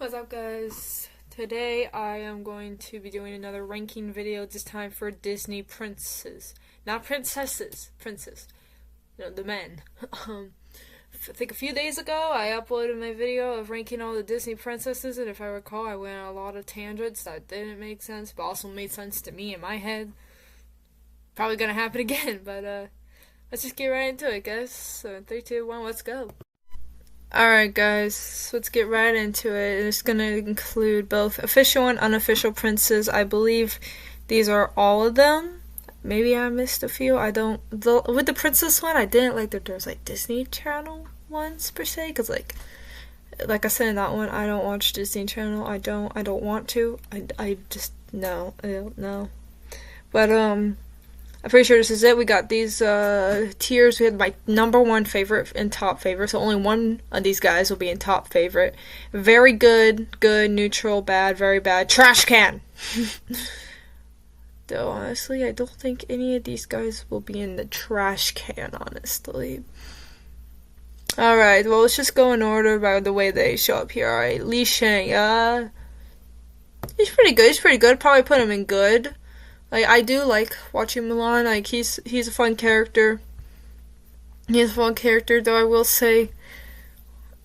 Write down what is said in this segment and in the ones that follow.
What's up, guys? Today I am going to be doing another ranking video, this time for Disney princes. Not princesses, princes. You know, the men. I think a few days ago I uploaded my video of ranking all the Disney princesses, and if I recall I went on a lot of tangents that didn't make sense, but also made sense to me in my head. Probably gonna happen again, but let's just get right into it, guys. So 3, 2, 1, let's go. Alright, guys, let's get right into it. It's going to include both official and unofficial princes. I believe these are all of them. Maybe I missed a few. With the princess one, I didn't like that there's like Disney Channel ones per se, because like I said in that one, I don't watch Disney Channel. I don't want to. I just, no, no. But, I'm pretty sure this is it. We got these tiers. We had my number one favorite and top favorite. So only one of these guys will be in top favorite. Very good, neutral, bad, very bad, trash can. Though honestly, I don't think any of these guys will be in the trash can, honestly. Alright, well, let's just go in order by the way they show up here. Alright, Li Shang, he's pretty good. Probably put him in good. Like, I do like watching Mulan. Like, he's a fun character. He's a fun character, though I will say,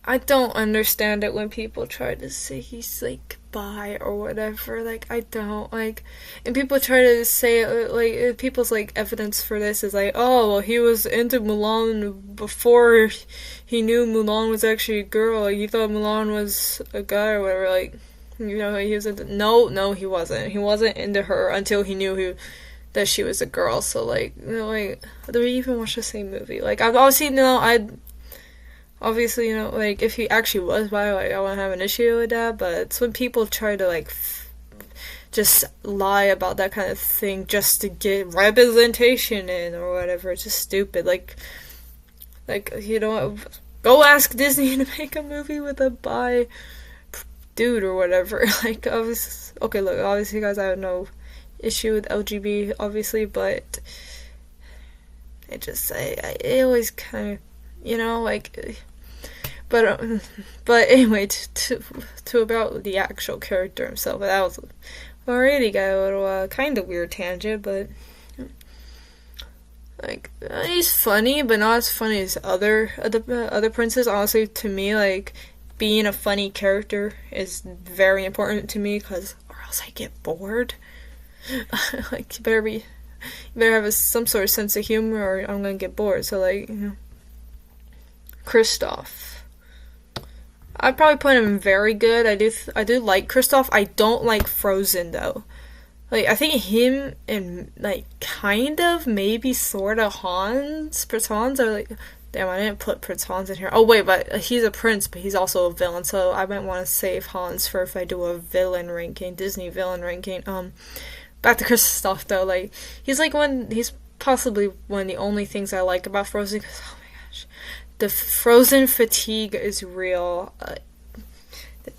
I don't understand it when people try to say he's, like, bi or whatever. Like, I don't, like, and people try to say, like, people's, like, evidence for this is like, oh, well, he was into Mulan before he knew Mulan was actually a girl. Like, he thought Mulan was a guy or whatever, like, you know, he was into, no, he wasn't. He wasn't into her until he knew that she was a girl. So, like, you know, like, do we even watch the same movie? Like, I've obviously, obviously, you know, like, if he actually was bi, like, I wouldn't have an issue with that, but it's when people try to, like, just lie about that kind of thing just to get representation in or whatever. It's just stupid. Like, you know, go ask Disney to make a movie with a bi dude or whatever. Like, obviously, okay, look, obviously, guys, I have no issue with LGBT, obviously, but it always kind of, you know, like, but anyway, to about the actual character himself. That was already got a little kind of weird tangent, but like, he's funny, but not as funny as other princes. Honestly, to me, like, being a funny character is very important to me, or else I get bored. Like, you better have some sort of sense of humor, or I'm gonna get bored. So, like, you know, Kristoff, I'd probably put him in very good. I do like Kristoff. I don't like Frozen, though. Like, I think him and, like, kind of, maybe sort of Prince Hans are, like, damn, I didn't put Prince Hans in here. Oh, wait, but he's a prince, but he's also a villain, so I might want to save Hans for if I do a villain ranking, Disney villain ranking. Back to Kristoff, though, like, he's possibly one of the only things I like about Frozen, because, oh my gosh, the Frozen fatigue is real.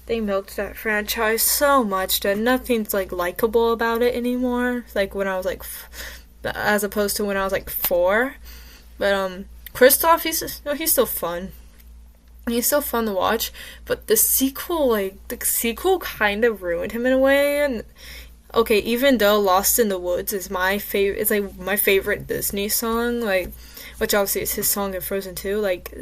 They milked that franchise so much that nothing's, like, likable about it anymore. Like, when I was, like, as opposed to when I was, like, 4. But, Kristoff, he's still fun. He's still fun to watch, but the sequel kind of ruined him in a way. And okay, even though Lost in the Woods is my favorite, it's like my favorite Disney song, like, which obviously is his song in Frozen 2, like,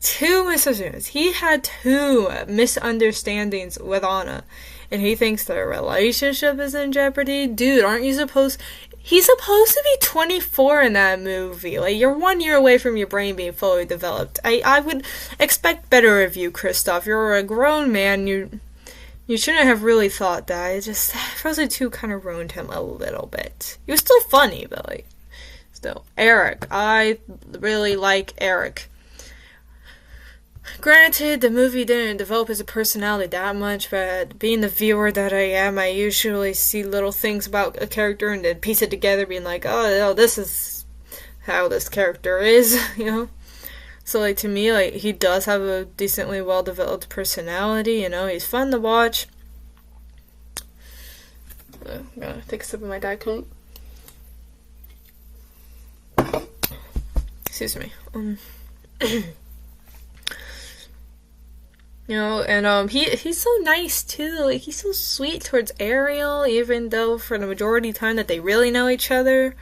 two misunderstandings. He had 2 misunderstandings with Anna, and he thinks their relationship is in jeopardy. Dude, aren't you supposed... He's supposed to be 24 in that movie. Like, you're 1 year away from your brain being fully developed. I would expect better of you, Kristoff. You're a grown man. You shouldn't have really thought that. It just... Frozen 2 kind of ruined him a little bit. He was still funny, but, like... Still. Eric. I really like Eric. Granted, the movie didn't develop his personality that much, but being the viewer that I am, I usually see little things about a character and then piece it together, being like, oh, this is how this character is, you know? So, like, to me, like, he does have a decently well-developed personality, you know? He's fun to watch. I'm gonna take a sip of my Diet Coke. Excuse me. You know, and he's so nice too. Like he's so sweet towards Ariel, even though for the majority of the time that they really know each other,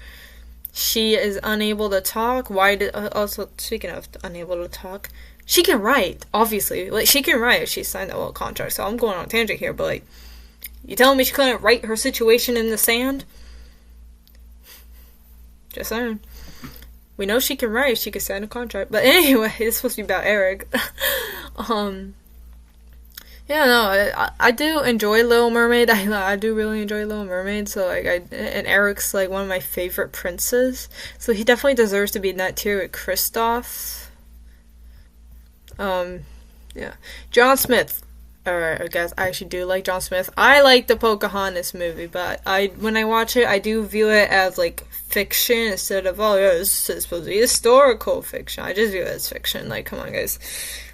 she is unable to talk. Why did also speaking of unable to talk, she can write. Obviously, like she can write if she signed that little contract. So I'm going on a tangent here, but like, you telling me she couldn't write her situation in the sand? Just saying. We know she can write. She could sign a contract. But anyway, it's supposed to be about Eric. Yeah, no, I do enjoy Little Mermaid. I do really enjoy Little Mermaid. So like, and Eric's like one of my favorite princes. So he definitely deserves to be in that tier with Kristoff. Yeah, John Smith. Alright, I guess I actually do like John Smith. I like the Pocahontas movie, but when I watch it, I do view it as like fiction instead of, oh yeah, this is supposed to be historical fiction. I just view it as fiction. Like, come on, guys.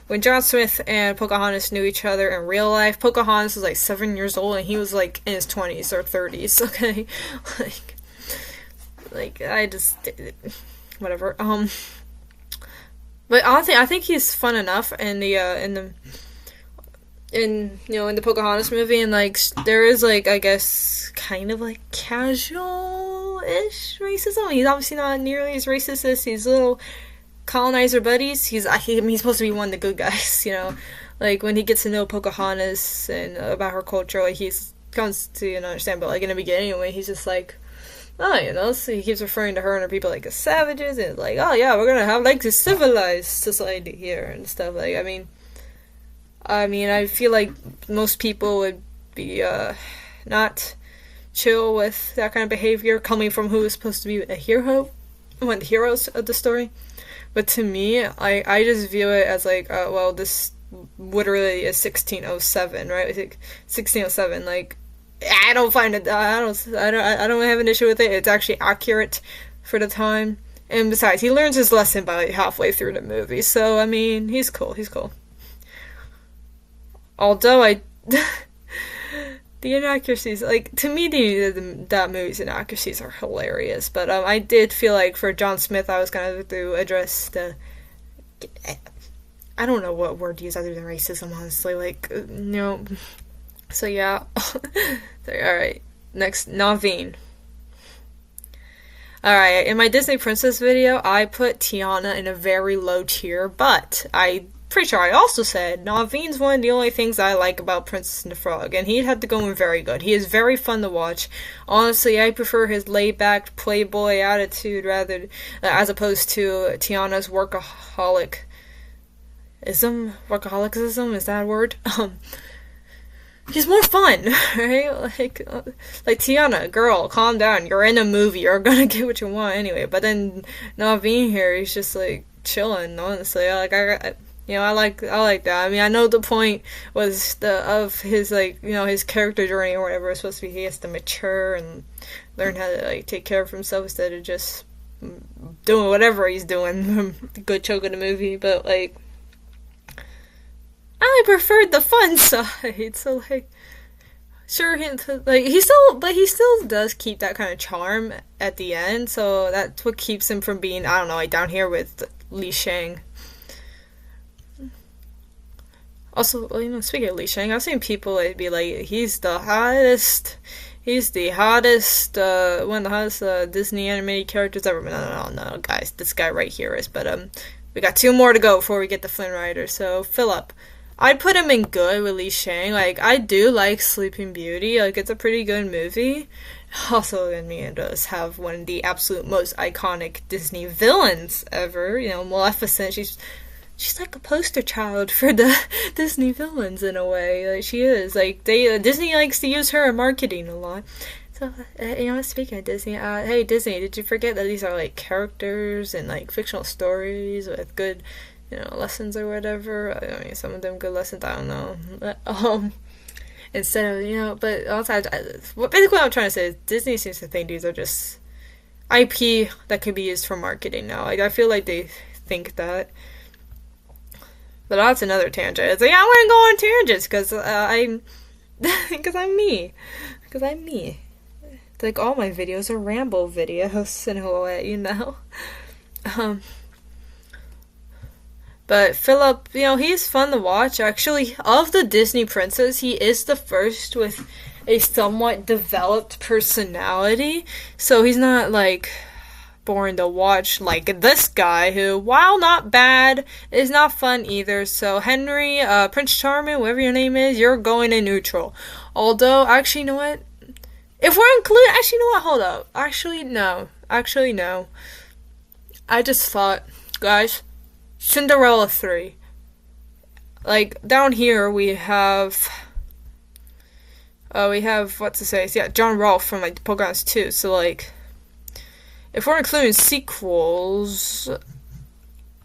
When John Smith and Pocahontas knew each other in real life, Pocahontas was like 7 years old and he was like in his 20s or 30s. Okay, like I just whatever. But honestly, I think he's fun enough in the Pocahontas movie, and like there is like, I guess, kind of like casual-ish racism. He's obviously not nearly as racist as his little colonizer buddies. He's supposed to be one of the good guys, you know. Like when he gets to know Pocahontas and about her culture, like he's comes to understand. But like in the beginning, anyway, he's just like, oh, so he keeps referring to her and her people like as savages, and like, oh yeah, we're gonna have like a civilized society here and stuff. Like, I mean, I feel like most people would be not chill with that kind of behavior coming from who is supposed to be a hero, one of the heroes of the story. But to me, I just view it as like, well, this literally is 1607, right? Like 1607. Like, I don't find it. I don't have an issue with it. It's actually accurate for the time. And besides, he learns his lesson by like halfway through the movie. So I mean, he's cool. He's cool. Although the inaccuracies, like, to me, that movie's inaccuracies are hilarious. But I did feel like for John Smith, I was going to have to address the, I don't know what word to use other than racism, honestly. Like, no. So yeah. Alright. Next, Naveen. Alright, in my Disney Princess video, I put Tiana in a very low tier, but pretty sure I also said Naveen's one of the only things I like about Princess and the Frog, and he had to go in very good. He is very fun to watch. Honestly, I prefer his laid-back playboy attitude as opposed to Tiana's workaholicism. Workaholicism, is that a word? He's more fun, right? Like Tiana, girl, calm down. You're in a movie. You're gonna get what you want anyway. But then Naveen here, he's just like chilling. Honestly, I like that. I mean, I know the point was of his, like, his character journey or whatever. It's supposed to be he has to mature and learn how to like take care of himself instead of just doing whatever he's doing. Good chunk of the movie, but like, I preferred the fun side. So like, sure, he still does keep that kind of charm at the end. So that's what keeps him from being, I don't know, like down here with Li Shang. Also, speaking of Li Shang, I've seen people be like, he's the hottest, one of the hottest Disney animated characters ever. No, guys, this guy right here is. But we got 2 more to go before we get to Flynn Rider. So Philip, I'd put him in good with Li Shang. Like, I do like Sleeping Beauty. Like, it's a pretty good movie. Also, it does have one of the absolute most iconic Disney villains ever. Maleficent. She's like a poster child for the Disney villains in a way. Like, she is. Like, Disney likes to use her in marketing a lot. So, speaking of Disney, hey Disney, did you forget that these are like characters and like fictional stories with good, lessons or whatever? I mean, some of them good lessons, I don't know. But, instead of, but also, basically what I'm trying to say is Disney seems to think these are just IP that could be used for marketing now. Like, I feel like they think that. But that's another tangent. It's like, I want to go on tangents because I'm me. Because I'm me. It's like all my videos are ramble videos in a way, But Philip, he's fun to watch. Actually, of the Disney princes, he is the first with a somewhat developed personality. So he's not like boring to watch like this guy who, while not bad, is not fun either. So Henry, Prince Charming, whatever your name is, you're going in neutral. Although, actually, you know what? If we're including, actually, you know what? Hold up. Actually, no. I just thought, guys, Cinderella 3. Like, down here we have, what to say? Yeah, John Rolfe from, like, Pocahontas 2. So, like, if we're including sequels,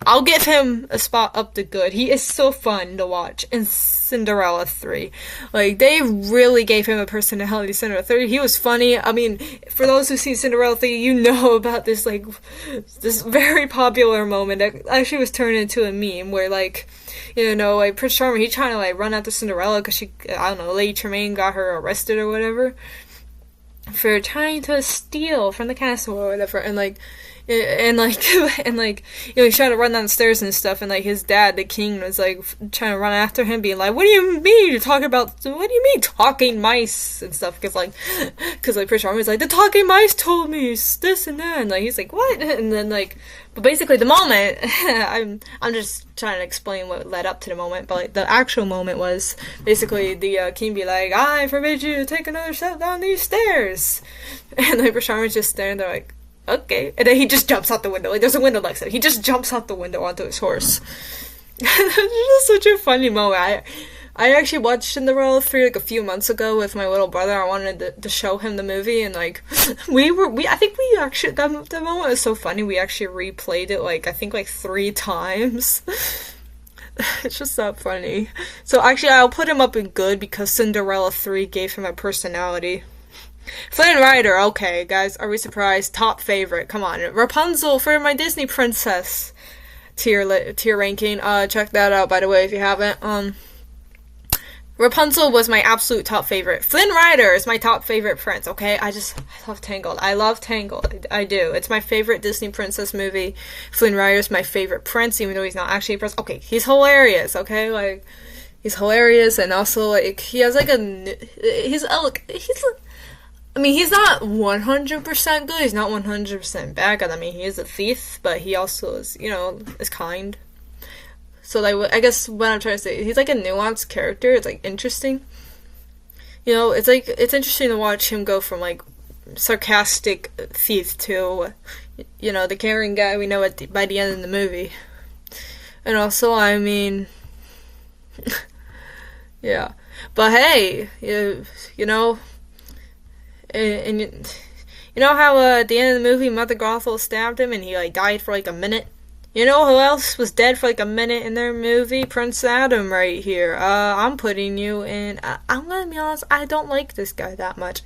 I'll give him a spot up to good. He is so fun to watch in Cinderella 3. Like, they really gave him a personality in Cinderella 3. He was funny. I mean, for those who've seen Cinderella 3, you know about this, like, this very popular moment that actually was turned into a meme where, like, like, Prince Charming, he trying to, like, run after Cinderella because she, I don't know, Lady Tremaine got her arrested or whatever for trying to steal from the castle or whatever, and he's trying to run down the stairs and stuff, and like his dad, the king, was like trying to run after him, being like, "What do you mean you're talking about? What do you mean talking mice and stuff?" Because Prince Charming was like, "The talking mice told me this and that," and like he's like, "What?" And then like, but basically the moment, I'm just trying to explain what led up to the moment, but like the actual moment was basically the king be like, "I forbid you to take another step down these stairs," and like Prince Charming's just standing there like, okay. And then he just jumps out the window. Like, there's a window next to him. He just jumps out the window onto his horse. It's just such a funny moment. I actually watched Cinderella 3 like a few months ago with my little brother. I wanted to show him the movie, and like I think we actually, that moment was so funny, we actually replayed it like I think like 3 times. It's just that funny. So actually I'll put him up in good because Cinderella 3 gave him a personality. Flynn Rider, okay, guys, are we surprised? Top favorite, come on. Rapunzel for my Disney princess tier ranking. Check that out, by the way, if you haven't. Rapunzel was my absolute top favorite. Flynn Rider is my top favorite prince, okay? I love Tangled. I love Tangled. I do. It's my favorite Disney princess movie. Flynn Rider is my favorite prince, even though he's not actually a prince. Okay, he's hilarious, okay? Like, he's hilarious, and also, like, he has, like, he's not 100% good, he's not 100% bad, I mean, he is a thief, but he also is, is kind. So, like, I guess what I'm trying to say, he's, like, a nuanced character, it's, like, interesting. It's, like, it's interesting to watch him go from, like, sarcastic thief to, the caring guy we know by the end of the movie. And also, I mean, yeah. But, hey, and you know how at the end of the movie Mother Gothel stabbed him and he like died for like a minute? You know who else was dead for like a minute in their movie? Prince Adam right here. I'm putting you in. I'm gonna be honest, I don't like this guy that much.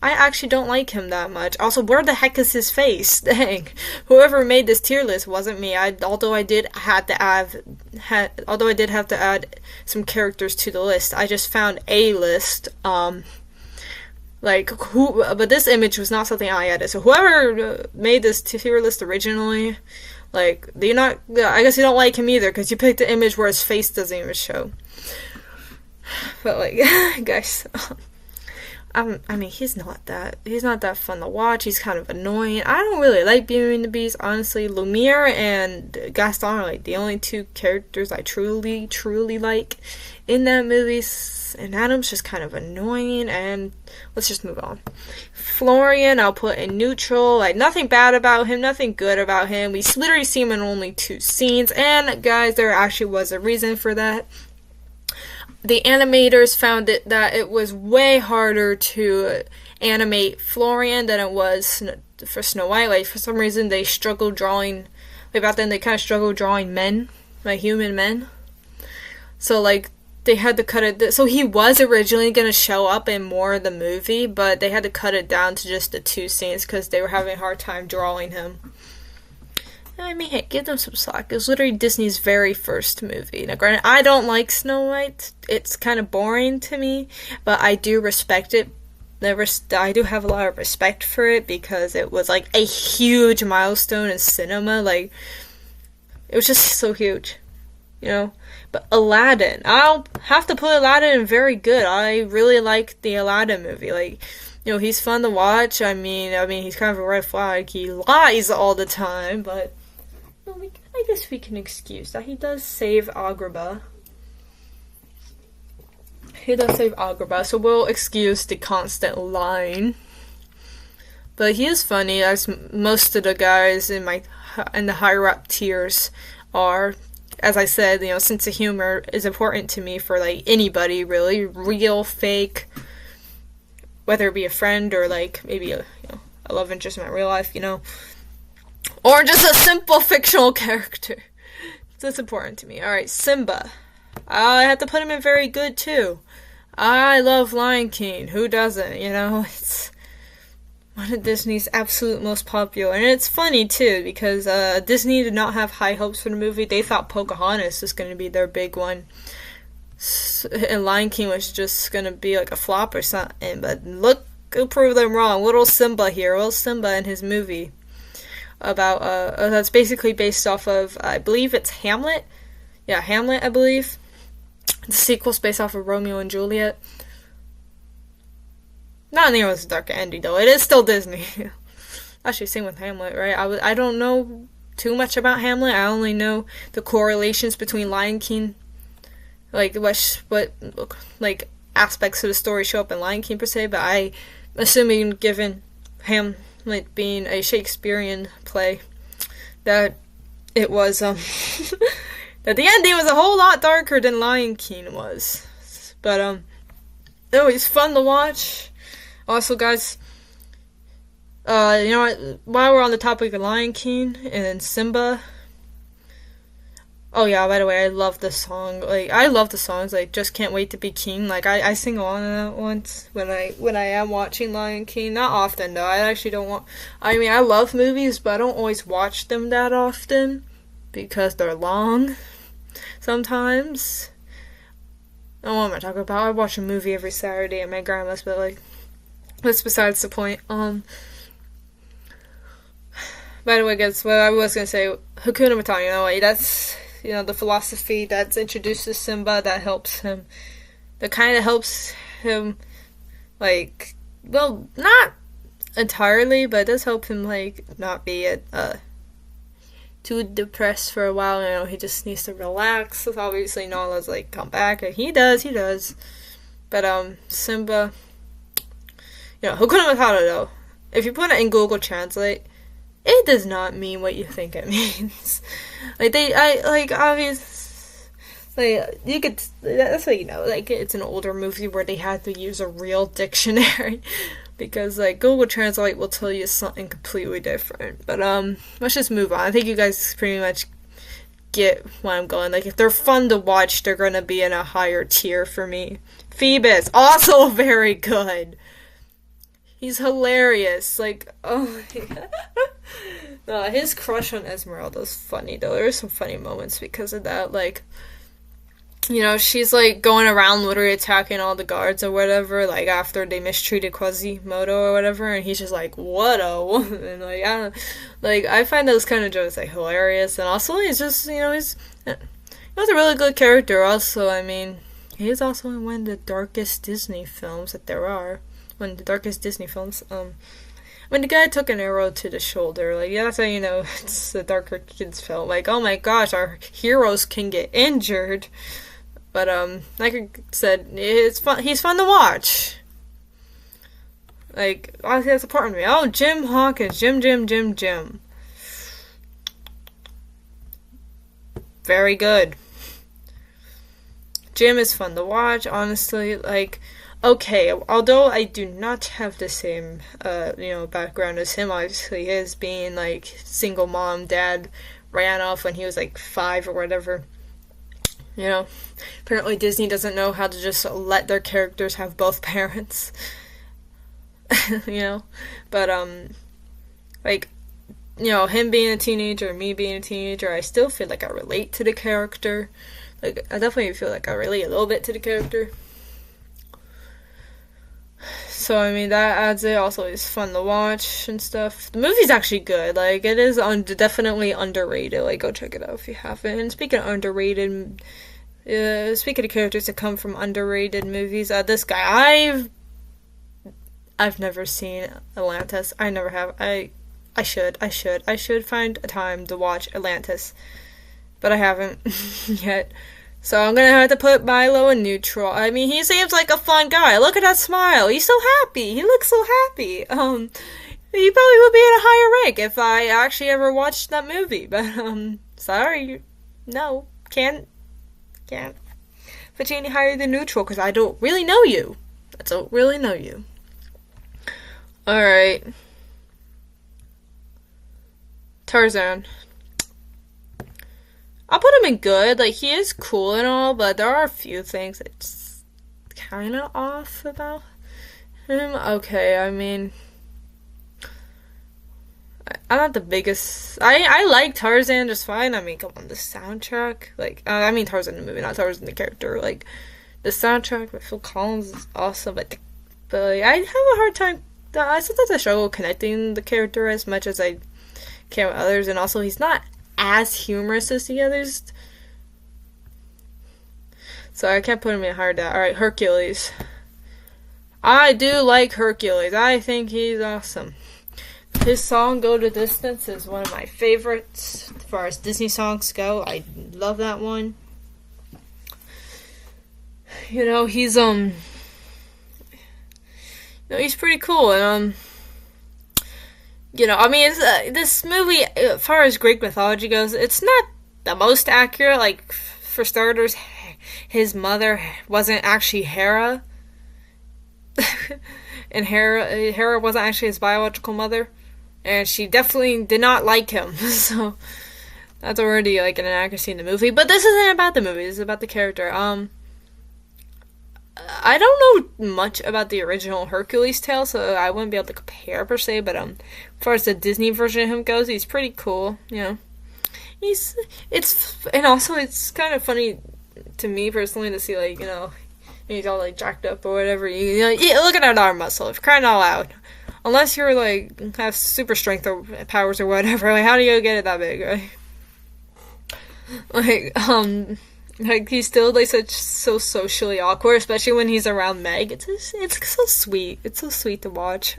I actually don't like him that much. Also, where the heck is his face? Dang. Whoever made this tier list wasn't me. Although I did have to add some characters to the list. I just found a list. But this image was not something I added. So whoever made this tier list originally, like, I guess you don't like him either, because you picked the image where his face doesn't even show. But, like, guys, I mean, he's not that fun to watch. He's kind of annoying. I don't really like Beauty and the Beast, honestly. Lumiere and Gaston are, like, the only 2 characters I truly, truly like in that movie. And Adam's just kind of annoying, and let's just move on. Florian, I'll put in neutral. Like, nothing bad about him, nothing good about him. We literally see him in only 2 scenes, and guys, there actually was a reason for that. The animators found that it was way harder to animate Florian than it was for Snow White. Like, for some reason, they struggled drawing, like, back then they kind of struggled drawing men, like human men. So, like, they had to cut it. So he was originally going to show up in more of the movie, but they had to cut it down to just the 2 scenes because they were having a hard time drawing him. I mean, hey, give them some slack. It was literally Disney's very first movie. Now, granted, I don't like Snow White. It's kind of boring to me, but I do respect it. I do have a lot of respect for it because it was, like, a huge milestone in cinema. Like, it was just so huge. you know. But Aladdin, I'll have to put Aladdin in very good. I really like the Aladdin movie. Like, you know, he's fun to watch. I mean, he's kind of a red flag. He lies all the time, but well, I guess we can excuse that. He does save Agrabah. So we'll excuse the constant lying. But he is funny, as most of the guys in the higher up tiers are. As I said, you know, sense of humor is important to me for like anybody, really, real, fake, whether it be a friend or like maybe a love interest in my real life, you know, or just a simple fictional character. So it's important to me. All right, Simba. I have to put him in very good too. I love Lion King. Who doesn't? You know, it's one of Disney's absolute most popular. And it's funny, too, because Disney did not have high hopes for the movie. They thought Pocahontas was going to be their big one. And Lion King was just going to be like a flop or something. But look, who proved them wrong. Little Simba here. Little Simba in his movie. About, that's basically based off of, I believe it's Hamlet. Yeah, Hamlet, I believe. The sequel's based off of Romeo and Juliet. Not near as dark ending, though. It is still Disney. Actually, same with Hamlet, right? I don't know too much about Hamlet. I only know the correlations between Lion King, like what like aspects of the story show up in Lion King per se. But I, assuming given Hamlet being a Shakespearean play, that it was that the ending was a whole lot darker than Lion King was. But it was fun to watch. Also, guys, you know what, while we're on the topic of Lion King and Simba, oh yeah, by the way, I love the song, like, I love the songs, like, Just Can't Wait to Be King, like, I sing along to that once, when I am watching Lion King, not often, though, I actually don't I love movies, but I don't always watch them that often, because they're long, sometimes. Oh, what am I talking about? I watch a movie every Saturday at my grandma's, but, like, that's besides the point. By the way, guys, what I was gonna say, Hakuna Matata, you know, like, that's, you know, the philosophy that's introduced to Simba that helps him, that kind of helps him, like, well, not entirely, but it does help him, like, not be too depressed for a while. You know, he just needs to relax. Obviously, Nala's, like, come back, and he does. But, Simba, you know, Hakuna Matata, though, if you put it in Google Translate, it does not mean what you think it means. Obviously, like, you could, that's what you know, like, it's an older movie where they had to use a real dictionary, because, like, Google Translate will tell you something completely different. But, let's just move on. I think you guys pretty much get where I'm going. Like, if they're fun to watch, they're gonna be in a higher tier for me. Phoebus, also very good. He's hilarious. Like, oh my god. No, his crush on Esmeralda's funny, though. There are some funny moments because of that. Like, you know, she's, like, going around literally attacking all the guards or whatever, like, after they mistreated Quasimodo or whatever, and he's just like, what a woman. Like, I don't, like, I find those kind of jokes, like, hilarious, and also he's just, you know, he's a really good character. Also, I mean, he is also in one of the darkest Disney films that there are. One of the darkest Disney films. When the guy took an arrow to the shoulder, like, yeah, that's how you know it's a darker kids film. Like, oh my gosh, our heroes can get injured. But, like I said, it's fun. He's fun to watch. Like, honestly, that's important to me. Oh, Jim Hawkins. Jim. Very good. Jim is fun to watch, honestly. Like, okay, although I do not have the same, background as him, obviously, his being, like, single mom, dad ran off when he was, like, 5 or whatever. You know, apparently Disney doesn't know how to just let their characters have both parents. You know, but, like, you know, him being a teenager, me being a teenager, I still feel like I relate to the character. Like, I definitely feel like I relate a little bit to the character. So I mean that adds it. Also, it's fun to watch and stuff. The movie's actually good. Like it is definitely underrated. Like go check it out if you haven't. And speaking of underrated, speaking of characters that come from underrated movies, this guy I've never seen Atlantis. I never have. I should find a time to watch Atlantis, but I haven't yet. So I'm gonna have to put Milo in neutral. I mean, he seems like a fun guy. Look at that smile. He's so happy. He looks so happy. He probably would be at a higher rank if I actually ever watched that movie. But sorry, no, can't put you any higher than neutral because I don't really know you. I don't really know you. All right, Tarzan. I'll put him in good. Like, he is cool and all, but there are a few things that's kind of off about him. Okay, I mean, I'm not the biggest. I like Tarzan just fine. I mean, come on, the soundtrack. Like, I mean, Tarzan the movie, not Tarzan the character. Like, the soundtrack with Phil Collins is awesome, but like, I have a hard time. Sometimes I struggle connecting the character as much as I can with others, and also he's not as humorous as the others, so I can't put him in hard. Alright, Hercules. I do like Hercules. I think he's awesome. His song Go the Distance is one of my favorites as far as Disney songs go. I love that one. You know, he's he's pretty cool, and you know, I mean, this movie, as far as Greek mythology goes, it's not the most accurate. Like, for starters, his mother wasn't actually Hera. And Hera wasn't actually his biological mother. And she definitely did not like him. So, that's already, like, an inaccuracy in the movie. But this isn't about the movie. This is about the character. I don't know much about the original Hercules tale, so I wouldn't be able to compare per se, but as far as the Disney version of him goes, he's pretty cool, you know. And also it's kind of funny to me personally to see, like, you know, he's all like jacked up or whatever. You know, look at that arm muscle, if crying out loud. Unless you're like have super strength or powers or whatever, like how do you get it that big, right? Like, he's still, like, so socially awkward, especially when he's around Meg. It's so sweet. It's so sweet to watch.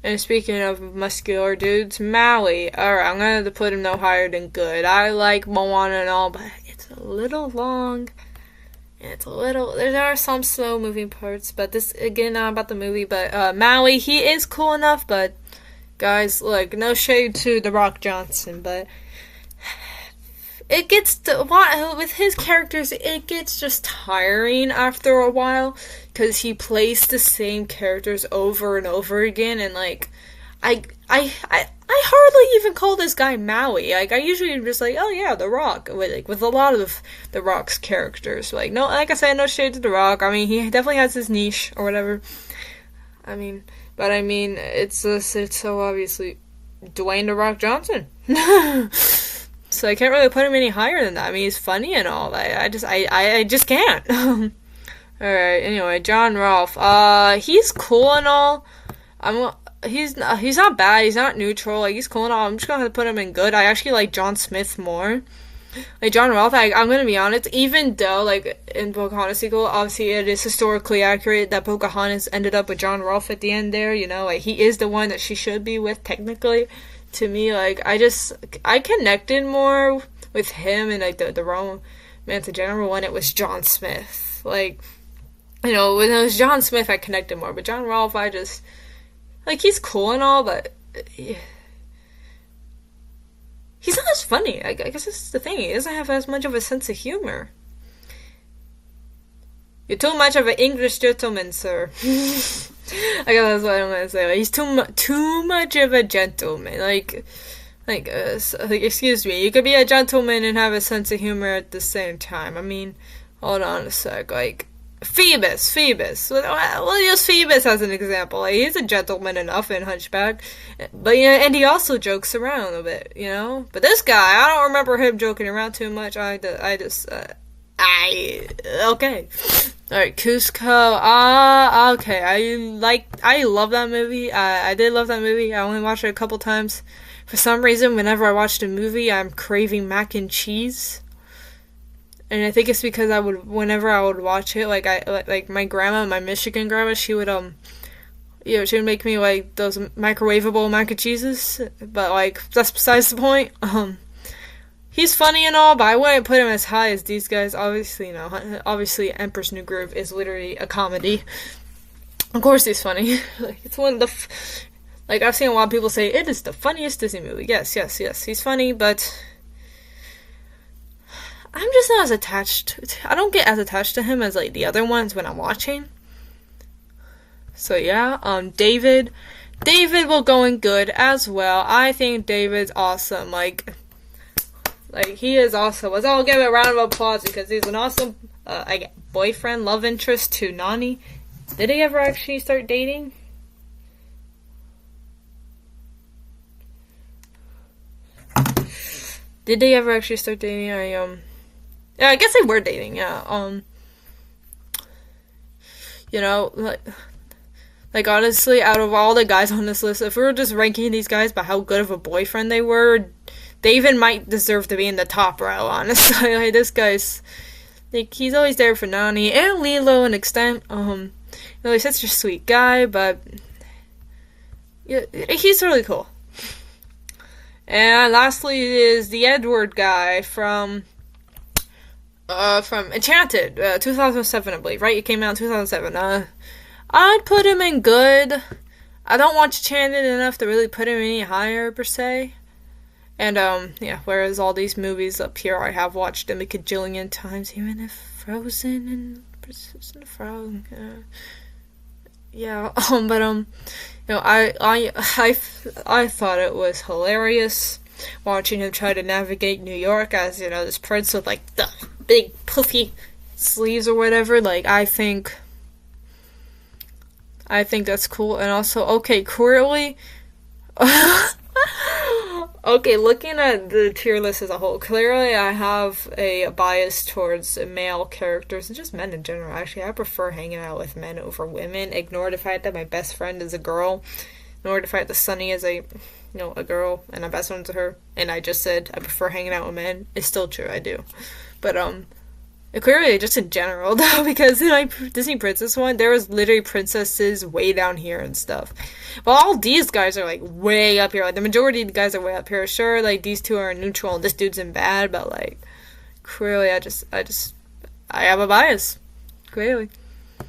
And speaking of muscular dudes, Maui. Alright, I'm gonna have to put him no higher than good. I like Moana and all, but it's a little long. There are some slow moving parts, but this, again, not about the movie, but, Maui, he is cool enough, but, guys, look, no shade to The Rock Johnson, but it gets with his characters, it gets just tiring after a while because he plays the same characters over and over again, and like I hardly even call this guy Maui. Like, I usually am just like, oh yeah, The Rock, with a lot of The Rock's characters. Like, no, like I said, no shade to The Rock. I mean, he definitely has his niche or whatever. It's so obviously Dwayne The Rock Johnson. So I can't really put him any higher than that. I mean, he's funny and all. I just can't. Alright, anyway, John Rolfe. He's cool and all. He's not bad. He's not neutral. Like, he's cool and all. I'm just gonna have to put him in good. I actually like John Smith more. Like, John Rolfe, I'm gonna be honest, even though, like, in Pocahontas sequel, obviously it is historically accurate that Pocahontas ended up with John Rolfe at the end there, you know, like, he is the one that she should be with, technically. To me, like, I connected more with him and, like, the romance in general when it was John Smith. Like, you know, when it was John Smith, I connected more, but John Rolfe, I just, like, he's cool and all, but he's not as funny. I guess that's the thing. He doesn't have as much of a sense of humor. You're too much of an English gentleman, sir. I guess that's what I'm gonna say. Like, he's too much of a gentleman. Like, excuse me, you could be a gentleman and have a sense of humor at the same time. I mean, hold on a sec. Like, Phoebus. We'll use Phoebus as an example. Like, he's a gentleman enough in Hunchback, but you know, and he also jokes around a bit, you know. But this guy, I don't remember him joking around too much. I Okay. Alright, Cusco. Okay. I love that movie. I did love that movie. I only watched it a couple times. For some reason, whenever I watched a movie, I'm craving mac and cheese. And I think it's because whenever I would watch it, like my grandma, my Michigan grandma, she would she would make me like those microwavable mac and cheeses. But like that's besides the point. He's funny and all, but I wouldn't put him as high as these guys. Obviously, obviously, Emperor's New Groove is literally a comedy. Of course, he's funny. It's one of the I've seen a lot of people say it is the funniest Disney movie. Yes, he's funny, but I'm just not as attached. I don't get as attached to him as like the other ones when I'm watching. So yeah, David will go in good as well. I think David's awesome. Like he is awesome. Let's all give a round of applause because he's an awesome boyfriend, love interest to Nani. Did they ever actually start dating? Did they ever actually start dating? Yeah, I guess they were dating. Yeah. Like honestly, out of all the guys on this list, if we were just ranking these guys by how good of a boyfriend they were, David might deserve to be in the top row. Honestly, like this guy's he's always there for Nani and Lilo an extent. He's such a sweet guy, but yeah, he's really cool. And lastly is the Edward guy from Enchanted, 2007, I believe, right? It came out in 2007. I'd put him in good. I don't watch Enchanted enough to really put him any higher, per se. And, whereas all these movies up here I have watched them a cajillion times, even if Frozen and Princess and the Frog, I thought it was hilarious watching him try to navigate New York as, this prince with, like, the big puffy sleeves or whatever. Like, I think that's cool. And also, okay, clearly, okay, looking at the tier list as a whole, clearly I have a bias towards male characters and just men in general. Actually, I prefer hanging out with men over women. Ignore the fact that my best friend is a girl. Ignore the fact that Sunny is a girl and I'm best friends with her. And I just said I prefer hanging out with men. It's still true, I do. But, clearly, just in general, though, because in my Disney Princess one, there was literally princesses way down here and stuff. But all these guys are, like, way up here. Like, the majority of the guys are way up here. Sure, like, these two are neutral and this dude's in bad, but, like, clearly I have a bias. Clearly.